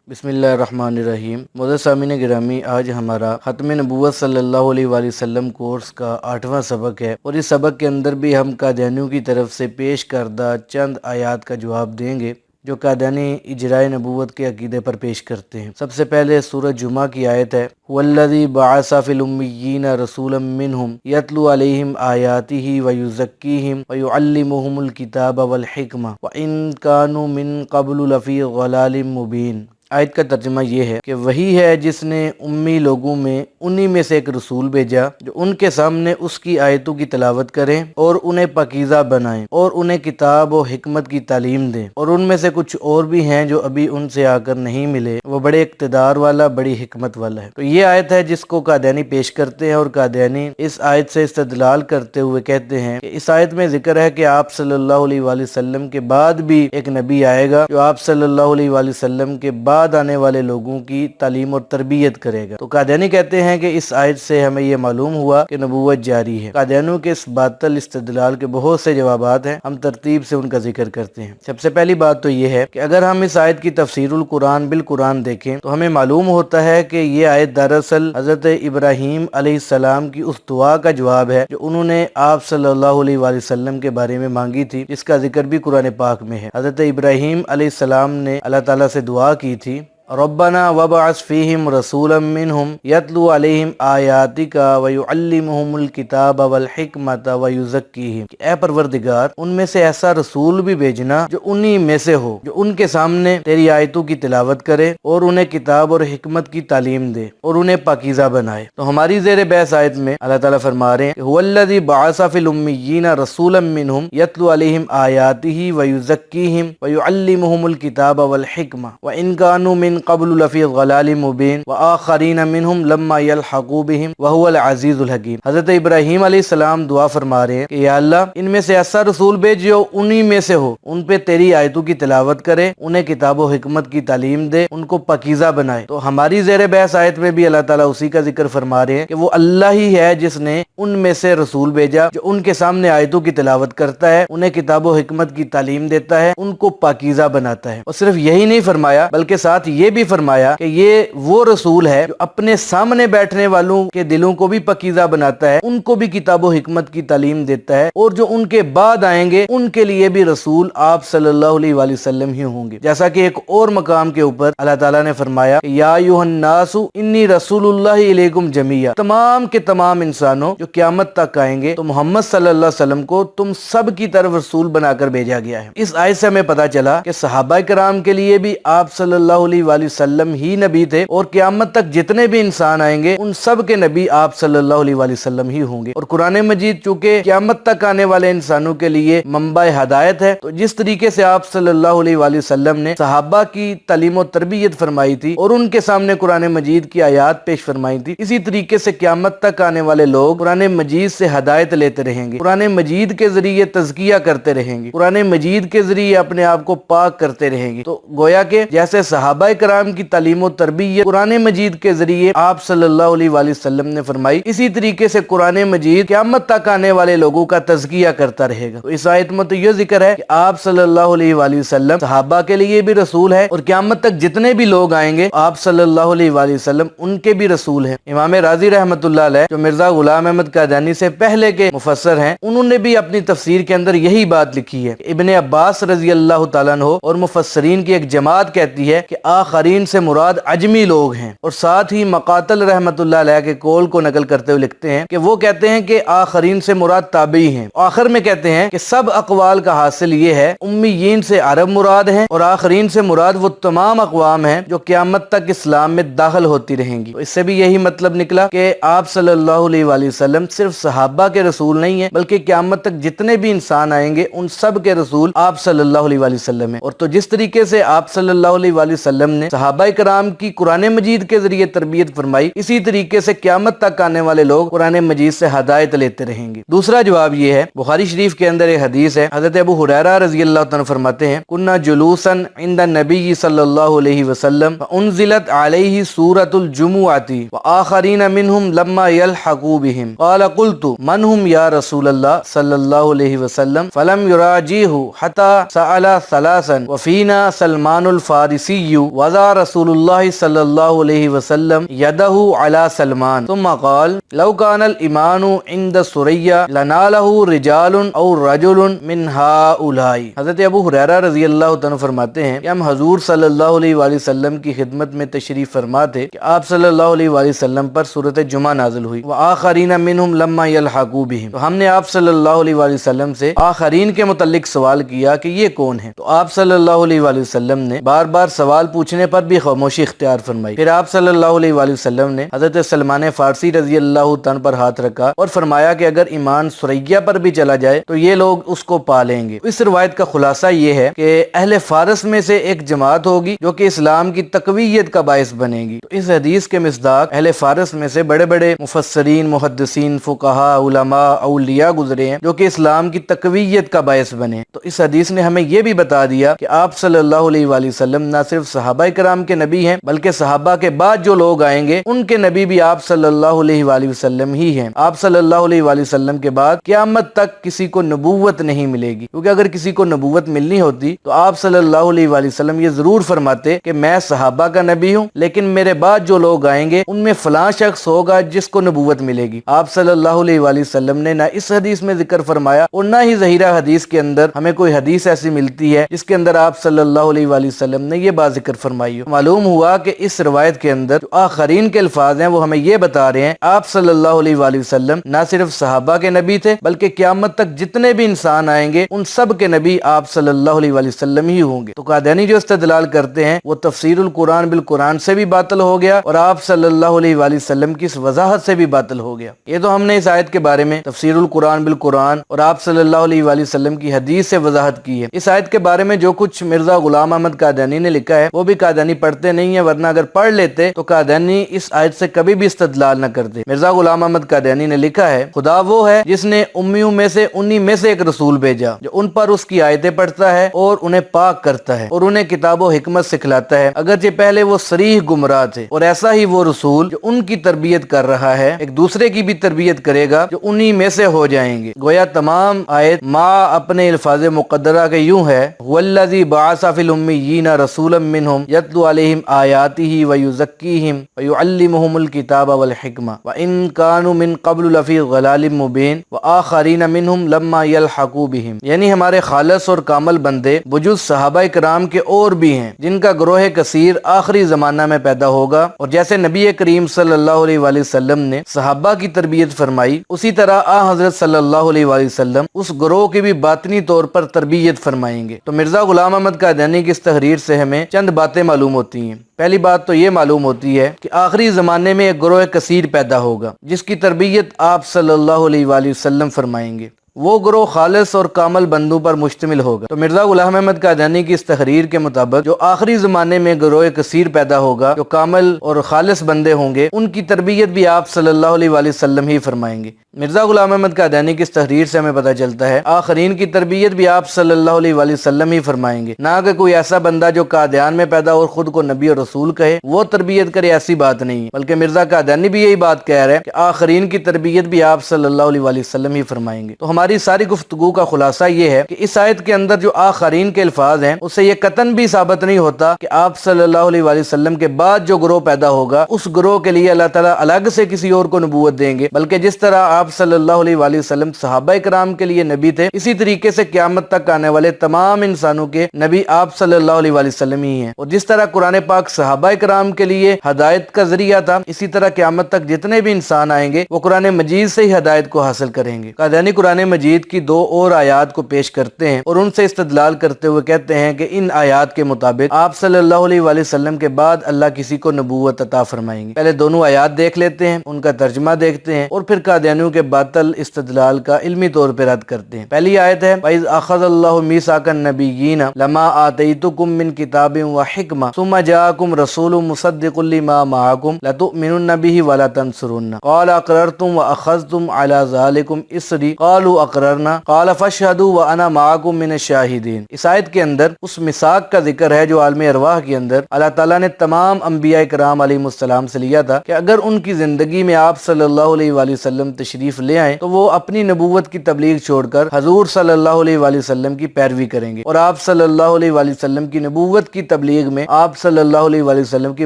बिस्मिल्लाहिर्रहमानिर्रहीम। मोअज़्ज़ज़ सामीन गिरामी, आज हमारा ख़त्म नबूवत सल्लल्लाहु अलैहि वसल्लम कोर्स का 8वां सबक है और इस सबक के अंदर भी हम कादियानियों की तरफ से पेश करदा चंद आयात का जवाब देंगे जो कादियानी इजराए नबूवत के अकीदे पर पेश करते हैं। सबसे पहले सूरह जुमा की आयत है, वल्लज़ी बअसा फ़िल उम्मिय्यीना रसूलन मिनहुम यतलू अलैहिम आयातिही व युज़क्कीहिम व युअल्लिमुहुमुल किताब वल हिकमा व इन कानू मिन क़ब्लु लफ़ी ज़लालिम मुबीन। आयत का तर्जुमा ये है कि वही है जिसने उम्मी लोगों में उन्हीं में से एक रसूल भेजा जो उनके सामने उसकी आयतों की तिलावत करें और उन्हें पाकीज़ा बनाएं और उन्हें किताब और हिकमत की तालीम दें। और उनमें से कुछ और भी हैं जो अभी उनसे आकर नहीं मिले, वो बड़े इक़्तिदार वाला, बड़ी हिकमत वाला है। तो ये आयत है जिसको कादियानी पेश करते हैं और कादियानी इस आयत से इस्तदलाल करते हुए कहते हैं कि इस आयत में जिक्र है कि आप सल्लल्लाहु अलैहि वसल्लम के बाद भी एक नबी आएगा जो आप सल्लल्लाहु अलैहि वसल्लम के बाद आने वाले लोगों की तालीम और तरबियत करेगा। तो कादियानी कहते हैं कि इस आयत से हमें यह मालूम हुआ कि नबूवत जारी है। कादियानियों के इस बातिल इस्तदलाल के बहुत से जवाबात हैं, हम तरतीब से उनका जिक्र करते हैं। सबसे पहली बात तो यह है कि अगर हम इस आयत की तफसीरुल कुरान बिल कुरान देखें तो हमें मालूम होता है कि ये आयत दरअसल हजरत इब्राहीम अलैहिस्सलाम की उस दुआ का जवाब है जो उन्होंने आप सल्लल्लाहु अलैहि वसल्लम के बारे में मांगी थी, जिसका जिक्र भी कुरान पाक में है। हजरत इब्राहीम अलैहिस्सलाम ने अल्लाह ताला से दुआ की थी, रब्बना वबअस फीहिम रसूलन मिनहुम यतलू अलैहिम आयातिका व युअल्लिमुहुमुल किताब वल हिकमत व युज़क्कीहिम। ऐ परवरदिगार, उनमें से ऐसा रसूल भी भेजना जो उन्हीं में से हो, जो उनके सामने तेरी आयतों की तिलावत करे और उन्हें किताब और हिकमत की तालीम दे और उन्हें पाकीज़ा बनाए। तो हमारी ज़ेर बहस आयत में अल्लाह ताला फरमा रहे हैं, हुवल्लज़ी बअसा फ़िल उम्मिय्यीना रसूलन मिनहुम यतलू अलैहिम आयातिही व युज़क्कीहिम व युअल्लिमुहुमुल किताब वल हिकमा व इन कानू मिन क़ब्लु लफ़ी ज़लालिम मुबीन व आख़रीन मिनहुम लम्मा यल्हक़ू बिहिम व हुवल अज़ीज़ुल हकीम। हज़रत इब्राहीम अलैहिस्सलाम दुआ फरमा रहे हैं कि या अल्लाह, इनमें से ऐसा रसूल भेज जो उन्हीं में से हो, उन पे तेरी आयतों की तिलावत करे, उन्हें किताब व हिकमत की तालीम दे, उनको पाकीज़ा बनाए। तो हमारी ज़ेर बहस आयत में भी अल्लाह ताला उसी का जिक्र फरमा रहे हैं कि वो अल्लाह ही है जिसने उनमें से रसूल भेजा जो उनके सामने आयतों की तिलावत करता है, उन्हें किताब व हिकमत की तालीम देता है, उनको पाकीज़ा बनाता है। और सिर्फ यही नहीं फरमाया बल्कि साथ ये भी फरमाया कि ये वो रसूल है जो अपने सामने बैठने वालों के दिलों को भी पाकीज़ा बनाता है, उनको भी किताब व हिकमत की तालीम देता है, और जो उनके बाद आएंगे उनके लिए भी रसूल आप सल्लल्लाहु अलैहि वसल्लम ही होंगे। जैसा कि एक और मकाम के ऊपर अल्लाह ताला ने फरमाया, या अय्युहन्नासु इन्नी रसूलुल्लाहि इलैकुम जमीया, तमाम के तमाम इंसानों जो क़यामत तक आएंगे तो मोहम्मद सल्लल्लाहु अलैहि वसल्लम को तुम सब की तरफ रसूल बनाकर भेजा गया है। इस आयत से हमें पता चला कि सहाबा किराम के लिए भी आप सल्लल्लाहु अलैहि वसल्लम ही नबी थे और क़यामत तक जितने भी इंसान आएंगे उन सब के नबी आप सल्लल्लाहु अलैहि वसल्लम ही होंगे। और कुरान मजीद चूंकि क़यामत तक आने वाले इंसानों के लिए मंबा हदायत है, तो जिस तरीके से आप सल्लल्लाहु अलैहि वसल्लम ने सहाबा की तालीम और तरबियत फरमाई थी और उनके सामने कुरान मजीद की आयात पेश फरमाई थी, इसी तरीके से क़यामत तक आने वाले लोग कुरान मजीद से हदायत लेते रहेंगे, कुरान मजीद के जरिए तज़किया करते रहेंगे, कुरान मजीद के जरिए अपने आप को पाक करते रहेंगे। तो गोया के जैसे सहाबा कराम की तालीम और तरबियत कुरान मजीद के जरिए आप सल्लल्लाहु अलैहि वसल्लम ने फरमाई, इसी तरीके से कुरान मजीद क़यामत तक आने वाले लोगों का तज़किया करता रहेगा। तो इस आयत में तो यह जिक्र है कि आप सल्लल्लाहु अलैहि वसल्लम सहाबा के लिए भी रसूल है और क़यामत तक जितने भी लोग आएंगे आप सल्लल्लाहु अलैहि वसल्लम उनके भी रसूल हैं। इमाम राज़ी रहमतुल्लाह अलैह जो मिर्जा गुलाम अहमद कादियानी से पहले के मुफस्सर हैं, उन्होंने भी अपनी तफसीर के अंदर यही बात लिखी है। इब्ने अब्बास रज़ी अल्लाह तआला अन्हु और मुफस्सरीन की एक जमात कहती है कि आखरीन से मुराद अजमी लोग हैं, और साथ ही मकातल रहमतुल्लाह अलैह के कौल को नकल करते हुए लिखते हैं कि वो कहते हैं कि आखरीन से मुराद ताबई हैं। आखिर में कहते हैं कि सब अक़वाल का हासिल ये है उम्मीयीन से अरब मुराद हैं और आखरीन से मुराद वो तमाम अक़वाम हैं जो क़यामत तक इस्लाम में दाखिल होती रहेंगी। तो इससे भी यही मतलब निकला कि आप सल्लल्लाहु अलैहि वसल्लम सिर्फ सहाबा के रसूल नहीं है बल्कि क़यामत तक जितने भी इंसान आएंगे उन सब के रसूल आप सल्लल्लाहु अलैहि वसल्लम है। और तो जिस तरीके से आप सल्लल्लाहु अलैहि वसल्लम ने सहाबा कराम की कुरान मजीद के जरिए तरबियत फरमाई, इसी तरीके से क़यामत तक आने वाले लोग कुरान मजीद से हदायत लेते रहेंगे। दूसरा जवाब ये है, बुखारी शरीफ के अंदर एक हदीस है, हज़रत अबू हुरैरा रज़ी अल्लाह तआला फरमाते हैं, कुन्ना जुलूसन इंद नबी सल्लल्लाहु अलैहि वसल्लम उनज़िलत अलैहि सूरतुल जुमुअती व आखरीन मिनहुम लम्मा यल्हक़ू बिहिम क़ाल क़ुल्तु मन हुम या रसूलल्लाह सल्लल्लाहु अलैहि वसल्लम फलम युराजीहु हत्ता सअला सलासन व फीना सलमानुल फारिसी व वज़ा रसूलुल्लाह सल्लल्लाहु अलैहि वसल्लम यदहु अला सलमान सुम्मा क़ाल लौ कानल ईमानु इंद सुरैया लनालहु रिजालुन औ रजुलुन मिन हाउलाई। हज़रत अबू हुरैरा रज़ी अल्लाह तआला फरमाते हैं कि हम हजूर सल्लल्लाहु अलैहि वसल्लम की खिदमत में तशरीफ फरमा थे कि आप सल्लल्लाहु अलैहि वसल्लम पर सूरत जुमा नाज़िल हुई। व आखरीन मिनहुम लम्मा यल्हक़ू बिहिम, तो हमने आप सल्लल्लाहु अलैहि वसल्लम से आखरीन के मुतल्लिक सवाल किया कि ये कौन है। तो आप सल्लल्लाहु अलैहि वसल्लम ने बार बार सवाल पूछने पर भी खामोशी इख्तियार फरमाई। फिर आप सल्लल्लाहु अलैहि वसल्लम ने हजरत सलमान फारसी रजी अल्लाह तआला पर हाथ रखा और फरमाया कि अगर ईमान सुरैया पर भी चला जाए तो ये लोग उसको पा लेंगे। इस रिवायत का खुलासा ये है कि अहले फारस में से एक जमात होगी जो कि इस्लाम की तकवीयत का बायस बनेगी। तो इस हदीस के मिस्दाक अहले फारस में से बड़े बड़े मुफस्सरीन, मुहद्दिसीन, फुक़हा, उलमा, औलिया गुजरे हैं जो कि इस्लाम की तकवीयत का बायस बने। तो इस हदीस ने हमें यह भी बता दिया कि आप सल्लल्लाहु अलैहि वसल्लम न सिर्फ सहाबा किराम के नबी हैं बल्कि सहाबा के बाद जो लोग आएंगे उनके नबी भी आप सल्लल्लाहु अलैहि वसल्लम ही हैं। आप सल्लल्लाहु अलैहि वसल्लम के बाद क़यामत तक किसी को नबूवत नहीं मिलेगी, क्योंकि अगर किसी को नबूवत मिलनी होती तो आप सल्लल्लाहु अलैहि वसल्लम ये जरूर फरमाते कि मैं सहाबा का नबी हूँ, लेकिन मेरे बाद जो लोग आएंगे उनमें फलां शख्स होगा जिसको नबूवत मिलेगी। आप सल्लल्लाहु अलैहि वसल्लम ने ना इस हदीस में जिक्र फरमाया और ना ही ज़हीरा हदीस के अंदर हमें कोई हदीस ऐसी मिलती है जिसके अंदर आप सल्लल्लाहु अलैहि वसल्लम ने ये बात जिक्र फरमाई हो। मालूम हुआ कि इस रवायत के अंदर जो आखरीन के अल्फाज हैं वो हमें ये बता रहे हैं आप सल्लल्लाहु अलैहि वसल्लम न सिर्फ सहाबा के नबी थे बल्कि क़यामत तक जितने भी इंसान आएंगे उन सब के नबी आप सल्लल्लाहु अलैहि वसल्लम ही होंगे। तो कादियानी जो इस्तिदलाल करते हैं वो तफसीरुल कुरान बिल कुरान से भी बातिल हो गया और आप सल्लल्लाहु अलैहि वसल्लम की इस वजाहत से भी बातिल हो गया। ये तो हमने इस आयत के बारे में तफसीरुल कुरान बिल कुरान और आप सल्लल्लाहु अलैहि वसल्लम की हदीस से वजाहत की है। इस आयत के बारे में जो कुछ मिर्जा गुलाम अहमद कादियानी ने लिखा है वो भी कादियानी पढ़ते नहीं है, वरना अगर पढ़ लेते तो कादियानी इस आयत से कभी भी इस्तिदलाल न करते। मिर्जा गुलाम अहमद कादियानी ने लिखा है खुदा वो है जिसने उम्मियों में से उन्हीं में से एक रसूल भेजा जो उन पर उसकी आयतें पढ़ता है और उन्हें पाक करता है और उन्हें किताबो हिकमत सिखलाता है, अगरचे पहले वो सरीह गुमराह थे। और ऐसा ही वो रसूल जो उनकी तरबियत कर रहा है एक दूसरे की भी तरबियत करेगा जो उन्हीं में से हो जाएंगे। गोया तमाम आयत माँ अपने अल्फाज मुक़द्दरा के यूं है वल्लज़ी बअसा फिल उम्मिय्यीना रसूलन मिनहुम यतलू अलैहिम आयातिही व युज़क्कीहिम व युअल्लिमुहुमुल किताब वल हिकमा व इन कानू मिन क़ब्लु लफ़ी ज़लालिम मुबीन व आखरीन मिनहुम लम्मा यल्हक़ू बिहिम। यानी हमारे खालस और कामल बंदे वजूद सहाबा किराम के और भी हैं जिनका ग्रोह कसीर आखिरी जमाना में पैदा होगा। और जैसे नबी करीम सल्लल्लाहु अलैहि वसल्लम ने सहाबा की तरबियत फरमाई उसी तरह आ हजरत सल्लल्लाहु अलैहि वसल्लम उस ग्रोह की भी बातनी तौर पर तरबियत फरमाएंगे। तो मिर्जा गुलाम अहमद कादियानी की इस तहरीर से हमें चंद बातें मालूम होती हैं। पहली बात तो ये मालूम होती है कि आखिरी ज़माने में एक ग्रोह कसीर पैदा होगा जिसकी तरबियत आप सल्लल्लाहु अलैहि वसल्लम फरमाएंगे। वो ग्रोह खालिस और कामल बंदों पर मुश्तमिल होगा। तो मिर्जा गुलाम अहमद कादियानी की इस तहरीर के मुताबिक जो आखिरी ज़माने में ग्रोह कसीर पैदा होगा जो कामल और खालिस बंदे होंगे उनकी तरबियत भी आप सल्लल्लाहु अलैहि वसल्लम ही फरमाएंगे। मिर्जा गुलाम अहमद कादियानी की इस तहरीर से हमें पता चलता है आखरीन की तरबियत भी आप सल्लल्लाहु अलैहि वसल्लम ही फरमाएंगे, ना कि कोई ऐसा बंदा जो कादियान में पैदा और खुद को नबी और रसूल कहे वो तरबियत करे, ऐसी बात नहीं है। बल्कि मिर्जा कादियानी भी यही बात कह रहे हैं कि आखरीन की तरबियत भी आप सल्लल्लाहु अलैहि वसल्लम ही फरमाएंगे। तो हमारी सारी गुफ्तगू का खुलासा ये है कि इस आयत के अंदर जो आखरीन के अल्फाज हैं उससे ये कतन भी साबित नहीं होता कि आप सल्लल्लाहु अलैहि वसल्लम के बाद जो ग्रोह पैदा होगा उस ग्रोह के लिए अल्लाह ताला अलग से किसी और को नबूवत देंगे। बल्कि जिस तरह आप सल्लल्लाहु अलैहि वसल्लम सहाबा किराम के लिए नबी थे इसी तरीके से क़यामत तक आने वाले तमाम इंसानों के नबी आप सल्लल्लाहु अलैहि वसल्लम ही हैं। और जिस तरह कुरान पाक सहाबा किराम के लिए हदायत का जरिया था इसी तरह क़यामत तक जितने भी इंसान आएंगे वो कुरान मजीद से ही हदायत को हासिल करेंगे। कादियानी कुरान मजीद की दो और आयात को पेश करते हैं और उनसे इस्तदलाल करते हुए कहते हैं कि इन आयात के मुताबिक आप सल्लल्लाहु अलैहि वसल्लम के बाद अल्लाह किसी को नबूवत अता फरमाएंगे। पहले दोनों आयात देख लेते हैं, उनका तर्जुमा देखते हैं और फिर कादियानियों के बातिल इस्तदलाल का इल्मी तौर पर रद्द करते हैं। पहली आयत है वइज़ अख़ज़ल्लाहु मीसाकन नबिय्यीन लमा आतैतुकुम मिन किताबिन व हिकमा सुम्मा जाअकुम रसूलुम मुसद्दिक़ुल लिमा मअकुम लतुमिनुन्न बिही व लतंसुरुन्ना क़ाल अक़ररतुम व अख़ज़्तुम अला ज़ालिकुम इसरी क़ालू अक़ररना क़ाल फशहदू व अना मअकुम मिनश शाहिदीन। इस आयत के अंदर उस मिसाक का जिक्र है जो आलम अरवाह के अंदर अल्लाह ताला ने तमाम अंबिया किराम अलैहिमुस्सलाम से लिया था कि अगर उनकी जिंदगी में आप सल्लल्लाहु अलैहि वसल्लम तशरीफ تشریف لے آئیں تو وہ اپنی نبوت کی تبلیغ چھوڑ کر حضور صلی اللہ علیہ وآلہ وسلم کی پیروی کریں گے اور آپ صلی اللہ علیہ وآلہ وسلم کی نبوت کی تبلیغ میں آپ صلی اللہ علیہ وآلہ وسلم کی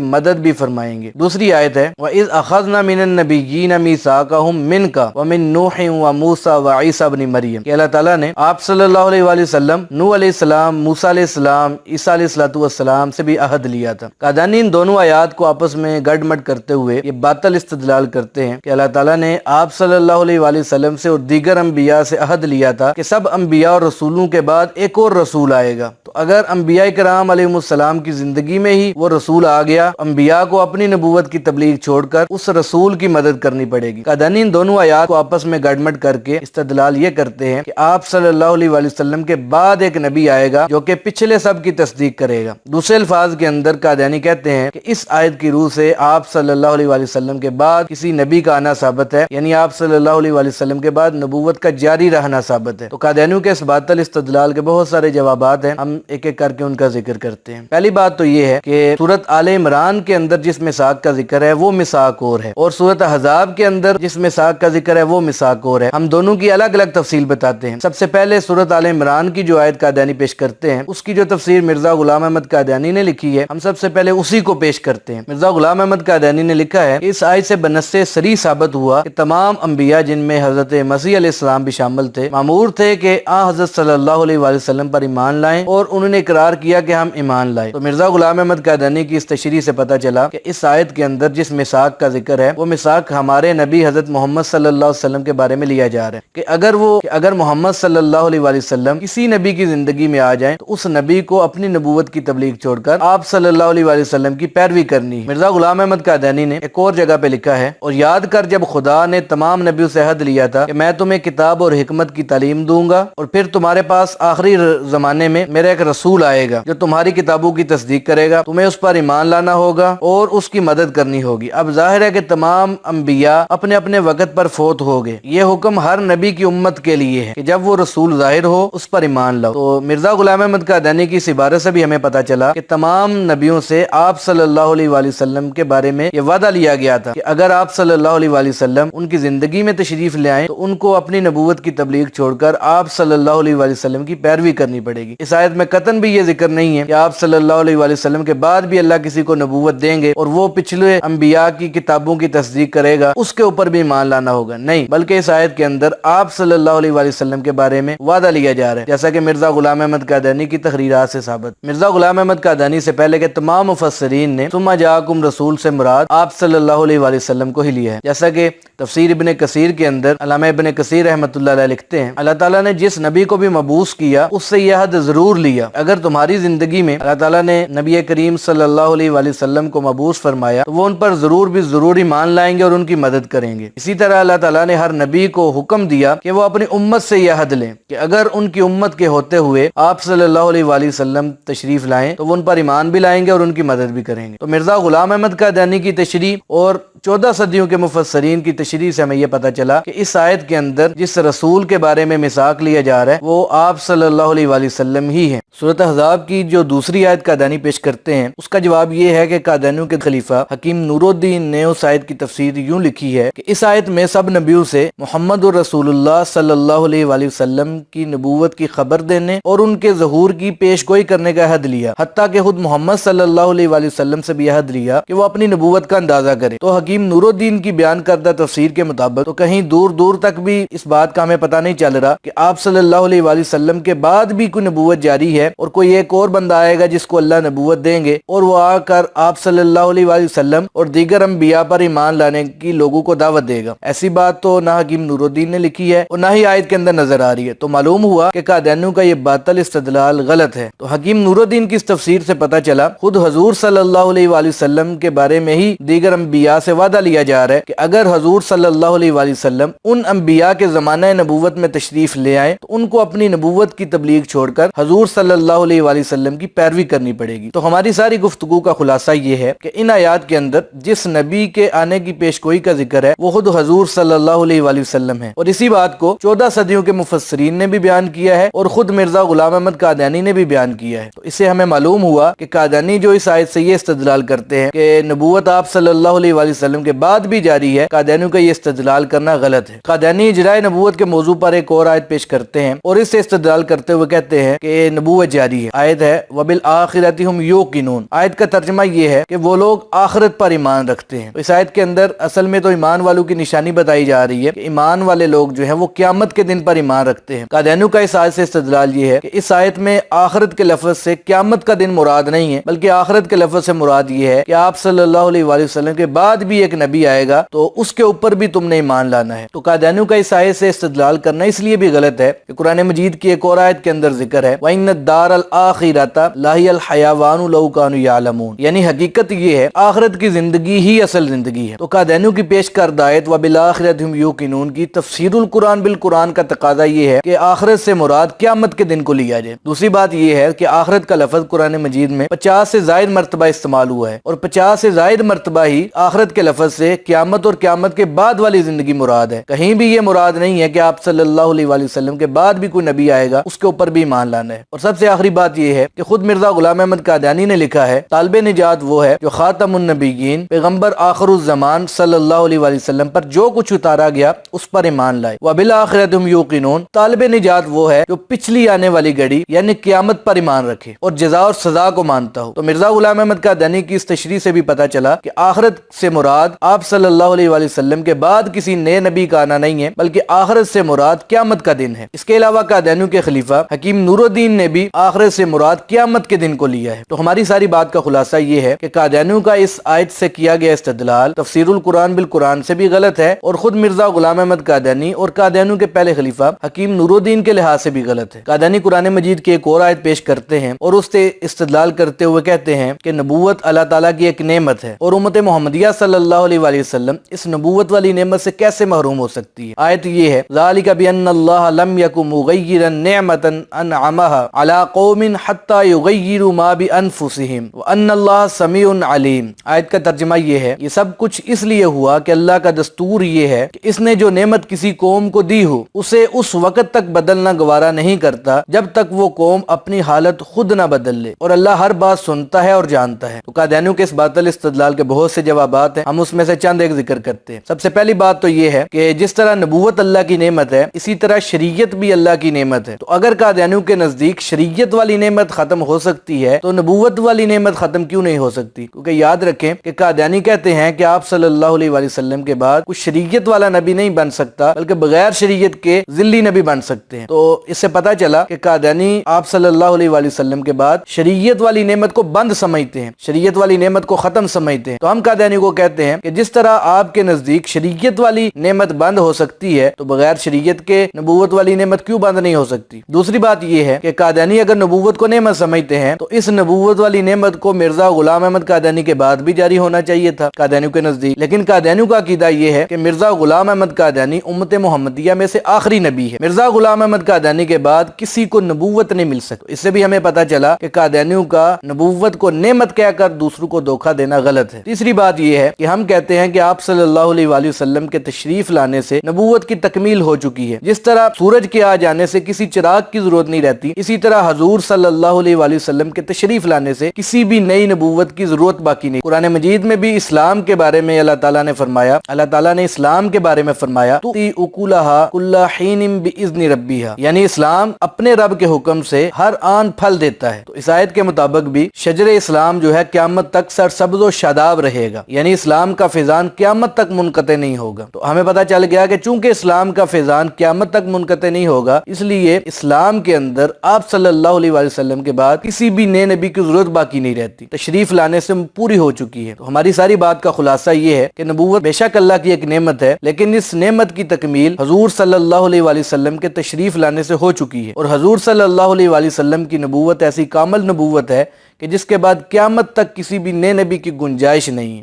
مدد بھی فرمائیں گے۔ دوسری آیت ہے وَإِذْ أَخَذْنَا مِنَ النَّبِيِّينَ مِيثَاقَهُم مِّنْكَ وَمِن نُوحٍ وَمُوسَىٰ وَعِيسَىٰ ابْنِ مریم کہ اللہ تعالیٰ نے آپ صلی اللہ علیہ وآلہ وسلم، نوح علیہ السلام، موسیٰ علیہ السلام، عیسیٰ علیہ السلام سے بھی عہد لیا تھا۔ قادیانی ان دونوں آیات کو آپس میں گڑ مٹ کرتے ہوئے یہ باطل استدلال کرتے ہیں کہ اللہ تعالیٰ نے آپ صلی اللہ علیہ وآلہ وسلم سے اور دیگر انبیاء سے عہد لیا تھا کہ سب انبیاء اور رسولوں کے بعد ایک اور رسول آئے گا، تو اگر انبیاء کرام علیہ السلام کی زندگی میں ہی وہ رسول آ گیا، انبیاء کو اپنی نبوت کی تبلیغ چھوڑ کر اس رسول کی مدد کرنی پڑے گی۔ قادیانی ان دونوں آیات کو آپس میں گڑ مٹ کر کے استدلال یہ کرتے ہیں کہ آپ صلی اللہ علیہ وآلہ وسلم کے بعد ایک نبی آئے گا جو کہ پچھلے سب کی تصدیق کرے گا۔ دوسرے الفاظ کے اندر قادیانی کہتے ہیں کہ اس آیت کی روح سے آپ صلی اللہ علیہ وآلہ وسلم کے بعد کسی نبی کا آنا ثابت ہے، یعنی آپ صلی اللہ علیہ وآلہ وسلم کے بعد نبوت کا جاری رہنا ثابت ہے۔ تو قادیانیوں کے اس باطل استدلال کے بہت سارے جوابات ہیں، ہم ایک ایک کر کے ان کا ذکر کرتے ہیں۔ پہلی بات تو یہ ہے کہ سورۃ آل عمران کے اندر جس میثاق کا ذکر ہے وہ میثاق اور ہے، اور سورۃ احزاب کے اندر جس میثاق کا ذکر ہے وہ میثاق اور ہے۔ ہم دونوں کی الگ الگ تفصیل بتاتے ہیں۔ سب سے پہلے سورۃ آل عمران کی جو آیت قادیانی پیش کرتے ہیں، اس کی جو تفسیر مرزا غلام احمد قادیانی نے لکھی ہے، ہم سب سے پہلے اسی کو پیش کرتے ہیں۔ مرزا غلام احمد قادیانی نے لکھا ہے کہ اس آیت سے بنص صریح ثابت ہوا کہ تمام انبیاء جن میں حضرت مسیح علیہ السلام بھی شامل تھے، مامور تھے کہ حضرت صلی اللہ علیہ وآلہ وسلم پر ایمان لائیں، اور انہوں نے اقرار کیا کہ ہم ایمان لائے۔ تو مرزا غلام احمد قادیانی کی اس تشریح سے پتہ چلا کہ اس آیت کے اندر جس میثاق کا ذکر ہے وہ میثاق ہمارے نبی حضرت محمد صلی اللہ علیہ وسلم کے بارے میں لیا جا رہا ہے کہ اگر محمد صلی اللہ علیہ وآلہ وسلم کسی نبی کی زندگی میں آ جائیں تو اس نبی کو اپنی نبوت کی تبلیغ چھوڑ کر آپ صلی اللہ علیہ وآلہ وسلم کی پیروی کرنی ہے۔ مرزا غلام احمد قادیانی نے ایک اور جگہ پہ لکھا ہے اور یاد کر جب خدا نے تمام نبیوں سے عہد لیا تھا کہ میں تمہیں کتاب اور حکمت کی تعلیم دوں گا اور پھر تمہارے پاس آخری زمانے میں میرا ایک رسول آئے گا جو تمہاری کتابوں کی تصدیق کرے گا، تمہیں اس پر ایمان لانا ہوگا اور اس کی مدد کرنی ہوگی۔ اب ظاہر ہے کہ تمام انبیاء اپنے اپنے وقت پر فوت ہو گئے، یہ حکم ہر نبی کی امت کے لیے ہے کہ جب وہ رسول ظاہر ہو اس پر ایمان لاؤ۔ تو مرزا غلام احمد قادیانی کی اس عبارت سے بھی ہمیں پتہ چلا کہ تمام نبیوں سے آپ صلی اللہ علیہ وآلہ وسلم کے بارے میں یہ وعدہ لیا گیا تھا کہ اگر آپ صلی اللہ علیہ وآلہ وسلم ان کی زندگی میں تشریف لے آئیں تو ان کو اپنی نبوت کی تبلیغ چھوڑ کر آپ صلی اللہ علیہ وآلہ وسلم کی پیروی کرنی پڑے گی۔ اس آیت میں قطعاً بھی یہ ذکر نہیں ہے کہ آپ صلی اللہ علیہ وآلہ وسلم کے بعد بھی اللہ کسی کو نبوت دیں گے اور وہ پچھلے انبیاء کی کتابوں کی تصدیق کرے گا، اس کے اوپر بھی ایمان لانا ہوگا، نہیں، بلکہ اس آیت کے اندر آپ صلی اللہ علیہ وآلہ وسلم کے بارے میں وعدہ لیا جا رہا ہے، جیسا کہ مرزا غلام احمد قادیانی کی تحریرات سے ثابت۔ مرزا غلام احمد قادیانی سے پہلے کے تمام مفسرین نے ثم جاءکم رسول سے مراد آپ صلی اللہ علیہ وآلہ وسلم کو ہی لیا ہے، جیسا کہ تفسیر ابن کثیر کے اندر علامہ ابن کثیر رحمۃ اللہ علیہ لکھتے ہیں اللہ تعالیٰ نے جس نبی کو بھی مبعوث کیا اس سے یہ عہد ضرور لیا، اگر تمہاری زندگی میں اللہ تعالیٰ نے نبی کریم صلی اللہ علیہ وآلہ وسلم کو مبعوث فرمایا تو وہ ان پر ضرور ایمان لائیں گے اور ان کی مدد کریں گے۔ اسی طرح اللہ تعالیٰ نے ہر نبی کو حکم دیا کہ وہ اپنی امت سے یہ عہد لیں کہ اگر ان کی امت کے ہوتے ہوئے آپ صلی اللہ علیہ وآلہ وسلم تشریف لائیں تو وہ ان پر ایمان بھی لائیں گے اور ان کی مدد بھی کریں گے۔ تو مرزا غلام احمد قادیانی کی تشریح اور 14 صدیوں کے مفسرین کی تشریح سے ہمیں یہ پتہ چلا کہ اس آیت کے اندر جس رسول کے بارے میں میثاق لیا جا رہا ہے وہ آپ صلی اللہ علیہ وآلہ وسلم ہی ہیں۔ سورۃ احزاب کی جو دوسری آیت قادیانی پیش کرتے ہیں اس کا جواب یہ ہے کہ قادیانیوں کے خلیفہ حکیم نور الدین نے اس آیت کی تفسیر یوں لکھی ہے کہ اس آیت میں سب نبیوں سے محمد رسول اللہ صلی اللہ علیہ وآلہ وسلم کی نبوت کی خبر دینے اور ان کے ظہور کی پیش گوئی کرنے کا عہد لیا، حتیٰ کہ خود محمد صلی اللہ علیہ وآلہ وسلم سے بھی عہد لیا کہ وہ اپنی نبوت کا اندازہ کرے۔ تو حکیم نور الدین کی بیان کردہ تفسیر کے مطابق تو کہیں دور دور تک بھی اس بات کا ہمیں پتہ نہیں چل رہا کہ آپ صلی اللہ علیہ وآلہ وسلم کے بعد بھی کوئی نبوت جاری ہے اور کوئی ایک اور بندہ آئے گا جس کو اللہ نبوت دیں گے اور وہ آ کر آپ صلی اللہ علیہ وآلہ وسلم اور دیگر انبیاء پر ایمان لانے کی لوگوں کو دعوت دے گا۔ ایسی بات تو نہ حکیم نور الدین نے لکھی ہے اور نہ ہی آیت کے اندر نظر آ رہی ہے۔ تو معلوم ہوا کہ قادیانیوں کا یہ باطل استدلال غلط ہے۔ تو حکیم نور الدین کی اس تفسیر سے پتہ چلا خود حضور صلی اللہ علیہ وآلہ وسلم کے بارے میں ہی دیگر انبیاء سے وعدہ لیا جا رہا ہے کہ اگر حضور صلی اللہ علیہ وآلہ وسلم ان انبیاء کے زمانہ نبوت میں تشریف لے آئے تو ان کو اپنی نبوت کی تبلیغ چھوڑ کر حضور صلی اللہ علیہ وآلہ وسلم کی پیروی کرنی پڑے گی۔ تو ہماری ساری گفتگو کا خلاصہ یہ ہے کہ ان آیات کے اندر جس نبی کے آنے کی پیش گوئی کا ذکر ہے وہ خود حضور صلی اللہ علیہ وآلہ وسلم ہے، اور اسی بات کو 14 صدیوں کے مفسرین نے بھی بیان کیا ہے اور خود مرزا غلام احمد قادیانی نے بھی بیان کیا ہے۔ تو اس سے ہمیں معلوم ہوا کہ قادیانی جو اس آیت سے یہ استدلال کرتے ہیں کہ نبوت آپ صلی اللہ علیہ وآلہ وسلم کے بعد بھی جاری ہے، قادیانیوں کا یہ استدلال کرنا غلط ہے۔ قادیانی اجراء نبوت کے موضوع پر ایک اور آیت پیش کرتے ہیں اور اس سے استدلال کرتے ہوئے کہتے ہیں کہ نبوت جاری ہے۔ آیت ہے وَبِالْآخِرَةِ هُمْ يُوقِنُونَ۔ آیت کا ترجمہ یہ ہے کہ وہ لوگ آخرت پر ایمان رکھتے ہیں۔ اس آیت کے اندر اصل میں تو ایمان والوں کی نشانی بتائی جا رہی ہے کہ ایمان والے لوگ جو ہیں وہ قیامت کے دن پر ایمان رکھتے ہیں۔ قادیانیوں کا اس آیت سے استدلال یہ ہے کہ اس آیت میں آخرت کے لفظ سے قیامت کا دن مراد نہیں ہے، بلکہ آخرت کے لفظ سے مراد یہ ہے کہ آپ صلی اللہ علیہ وآلہ وسلم کے بعد بھی ایک نبی آئے گا تو اس کے اوپر بھی تم نے ایمان لانا ہے۔ تو قادیانیوں کا اس آیت سے استدلال کرنا اس لیے بھی غلط ہے کہ قرآن مجید کی ایک اور آیت کے اندر ذکر ہے وَإِنَّ الدَّارَ الْآخِرَةَ لَهِيَ الْحَيَوَانُ لَوْ كَانُوا يَعْلَمُونَ، یعنی حقیقت یہ ہے آخرت کی زندگی ہی اصل زندگی ہے۔ تو قادیانیوں کی پیش کردہ آیت وَبِالْآخِرَةِ هُمْ يُوقِنُونَ کی تفسیر القرآن بالقرآن کا تقاضا یہ ہے کہ آخرت سے مراد قیامت کے دن کو لیا جائے۔ دوسری بات یہ ہے کہ آخرت کا لفظ قرآن مجید میں 50 سے زائد مرتبہ استعمال ہوا ہے اور 50 سے زائد مرتبہ ہی آخرت کے لفظ سے قیامت اور قیامت کے بعد والی زندگی مراد ہے۔ کہیں بھی یہ مراد نہیں ہے کہ آپ صلی اللہ علیہ وآلہ وسلم کے بعد بھی کوئی نبی آئے گا اس کے اوپر بھی ایمان لانا ہے۔ اور سب سے آخری بات یہ ہے کہ خود مرزا غلام احمد قادیانی نے لکھا ہے طالب نجات وہ ہے جو خاتم النبیین پیغمبر آخر الزمان صلی اللہ علیہ وآلہ وسلم پر جو کچھ اتارا گیا اس پر ایمان لائے۔ وَبِالْآخِرَةِ هُمْ يُوقِنُونَ، طالب نجات وہ ہے جو پچھلی آنے والی گھڑی یعنی قیامت پر ایمان رکھے اور جزا اور سزا کو مانتا ہو۔ تو مرزا غلام احمد قادیانی کی اس تشریح سے بھی پتہ چلا کہ آخرت سے مراد آپ صلی اللہ علیہ وآلہ وسلم کے بعد کسی نئے نبی کا آنا نہیں ہے، بلکہ آخرت سے مراد قیامت کا دن ہے۔ اس کے علاوہ قادیانیوں کے خلیفہ حکیم نور الدین نے بھی آخرت سے مراد قیامت کے دن کو لیا ہے۔ تو ہماری ساری بات کا خلاصہ یہ ہے کہ قادیانیوں کا اس آیت سے کیا گیا استدلال تفسیر القرآن بالقرآن سے بھی غلط ہے اور خود مرزا غلام احمد قادیانی اور قادیانیوں کے پہلے خلیفہ حکیم نور الدین کے لحاظ سے بھی غلط ہے۔ قادیانی قرآن مجید کی ایک اور آیت پیش کرتے ہیں اور اس سے استدلال کرتے ہوئے کہتے ہیں کہ نبوت اللہ تعالیٰ کی ایک نعمت ہے اور امت محمدیہ صلی اللہ علیہ وآلہ وسلم اس نبوت والی نعمت سے کیسے محروم ہو سکتی ہے۔ آیت یہ ہے ذالک بأن اللہ لم یک مغیرا نعمتا انعمها علی قوم حتی یغیروا ما بانفسهم وان اللہ سمیع علیم۔ آیت کا ترجمہ یہ ہے یہ سب کچھ اس لیے ہوا کہ اللہ کا دستور یہ ہے کہ اس نے جو نعمت کسی قوم کو دی ہو اسے اس وقت تک بدلنا گوارا نہیں کرتا جب تک وہ قوم اپنی حالت خود نہ بدل لے، اور اللہ ہر بات سنتا ہے اور جانتا ہے۔ تو قادیانیوں کے اس باطل استدلال کے بہت سے جوابات ہیں، ہم اس میں سے چند ایک ذکر کرتے ہیں۔ سب سے پہلی بات تو یہ ہے کہ جس طرح نبوت اللہ کی نعمت ہے اسی طرح شریعت بھی اللہ کی نعمت ہے۔ تو اگر قادیانیوں کے نزدیک شریعت والی نعمت ختم ہو سکتی ہے تو نبوت والی نعمت ختم کیوں نہیں ہو سکتی؟ کیونکہ یاد رکھیں کہ قادیانی کہتے ہیں کہ آپ صلی اللہ علیہ وآلہ وسلم کے بعد کوئی شریعت والا نبی نہیں بن سکتا بلکہ بغیر شریعت کے ذلی نبی بن سکتے ہیں۔ تو اس سے پتہ چلا کہ قادیانی آپ صلی اللہ علیہ وآلہ وسلم کے بعد شریعت والی نعمت کو بند سمجھتے ہیں، شریعت والی نعمت کو ختم سمجھتے ہیں۔ تو ہم قادیانی کو کہتے ہیں کہ جس طرح آپ کے نزدیک شریعت والی نعمت بند ہو سکتی ہے تو بغیر شریعت کے نبوت والی نعمت کیوں بند نہیں ہو سکتی؟ دوسری بات یہ ہے کہ قادیانی اگر نبوت کو نعمت سمجھتے ہیں تو اس نبوت والی نعمت کو مرزا غلام احمد قادیانی کے بعد بھی جاری ہونا چاہیے تھا قادیانیوں کے نزدیک، لیکن قادیانیوں کا عقیدہ یہ ہے کہ مرزا غلام احمد قادیانی امت محمدیہ میں سے آخری نبی ہے، مرزا غلام احمد قادیانی کے بعد کسی کو نبوت نہیں مل سکتی۔ اس سے بھی ہمیں پتہ چلا کہ قادیانیوں کا نبوت کو نعمت کہہ کر دوسروں کو دھوکہ دینا غلط ہے۔ تیسری بات یہ ہے کہ ہم کہتے ہیں کہ آپ صلی اللہ علیہ وآلہ وسلم کے تشریف لانے سے نبوت کی تکمیل ہو چکی ہے۔ جس طرح سورج کے آ جانے سے کسی چراغ کی ضرورت نہیں رہتی، اسی طرح حضور صلی اللہ علیہ وآلہ وسلم کے تشریف لانے سے کسی بھی نئی نبوت کی ضرورت باقی نہیں۔ قرآن مجید میں بھی اسلام کے بارے میں اللہ تعالیٰ نے فرمایا، اللہ تعالیٰ نے اسلام کے بارے میں فرمایا تُؤْتِي أُكُلَهَا كُلَّ حِينٍ بِإِذْنِ رَبِّهَا، یعنی اسلام اپنے رب کے حکم سے ہر آن پھل دیتا ہے۔ تو اس آیت کے مطابق بھی شجر اسلام جو ہے قیامت تک سرسبز و شاداب رہے گا، یعنی اسلام کا فیضان قیامت تک منقطع نہیں ہوگا۔ تو ہمیں پتہ چل گیا کہ چونکہ اسلام کا فیضان قیامت تک منقطع نہیں ہوگا اس لیے اسلام کے اندر آپ صلی اللہ علیہ وآلہ وسلم کے بعد کسی بھی نئے نبی کی ضرورت باقی نہیں رہتی، تشریف لانے سے پوری ہو چکی ہے۔ تو ہماری ساری بات کا خلاصہ یہ ہے کہ نبوت بے شک اللہ کی ایک نعمت ہے، لیکن اس نعمت کی تکمیل حضور صلی اللہ علیہ وآلہ وسلم کے تشریف لانے سے ہو چکی ہے، اور حضور صلی اللہ علیہ وآلہ وسلم کی نبوت ایسی کامل نبوت ہے کہ جس کے بعد قیامت تک کسی بھی نئے نبی کی گنجائش نہیں ہے۔